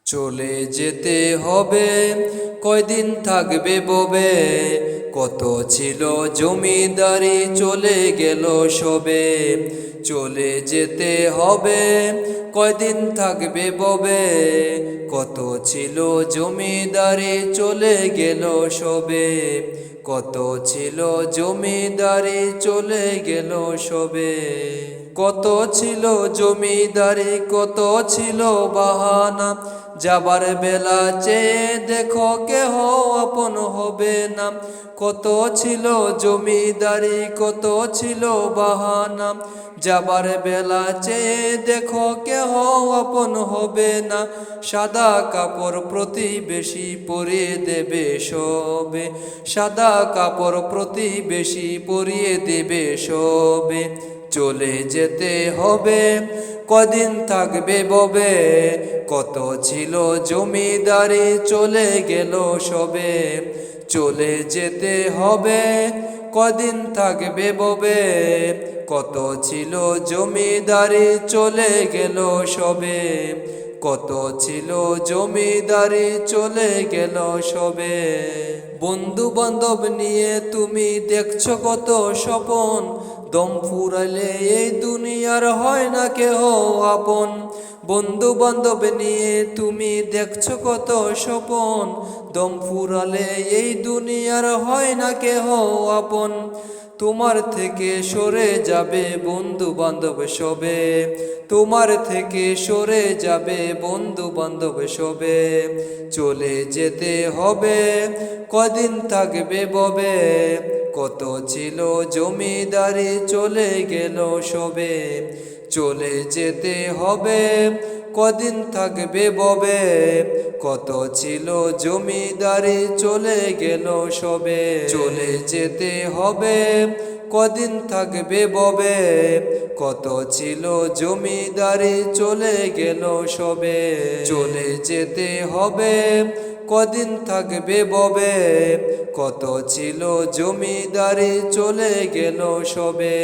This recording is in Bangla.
চলে যেতে হবে, কয়দিন থাকবে ববে, কত ছিল জমিদারি চলে গেল সবে। চলে যেতে হবে, কয়দিন থাকবে ববে, কত ছিল জমিদারি চলে গেল সবে। কত ছিল জমিদারি চলে গেল সবে। কত ছিল জমিদারি, কত ছিল বাহানা, যাবার বেলা চেয়ে দেখো কেহ আপন হবে না। কত ছিল জমিদারি, কত ছিল বাহানা, যাবার বেলা চেয়ে দেখো কেহ আপন হবে না। সাদা কাপড় প্রতিবেশী পরিয়ে দেবে সবে, সাদা কাপড় প্রতিবেশী পরিয়ে দেবে সবে। চলে যেতে হবে, কদিন থাকবে ববে, কত ছিল জমিদারি চলে গেল সবে। চলে যেতে হবে, কদিন থাকবে ববে, কত ছিল জমিদারি চলে গেল সবে। কত ছিল জমিদারি চলে গেল সবে। বন্ধু বান্ধব নিয়ে তুমি দেখছো কত স্বপন, দম ফুরাইলে এই দুনিয়ার হয় না কেহ আপন। বন্ধু বান্ধব নিয়ে তুমি দেখছো কত স্বপন, দম ফুরালে এই দুনিয়ার হয় না কেহ আপন। তোমার থেকে সরে যাবে বন্ধু বান্ধব সবে, তোমার থেকে সরে যাবে বন্ধু বান্ধব সবে। চলে যেতে হবে, কদিন থাকবে ববে, কত ছিল জমিদারি চলে গেল সবে। চলে যেতে হবে, কদিন থাকবে ববে, কত ছিল জমিদারি চলে গেল সবে। চলে যেতে হবে, কদিন থাকবে ববে, কত ছিল জমিদারি চলে গেল সবে। চলে যেতে হবে, কদিন থাকবে ববে, কত ছিল জমিদারি চলে গেল সবে।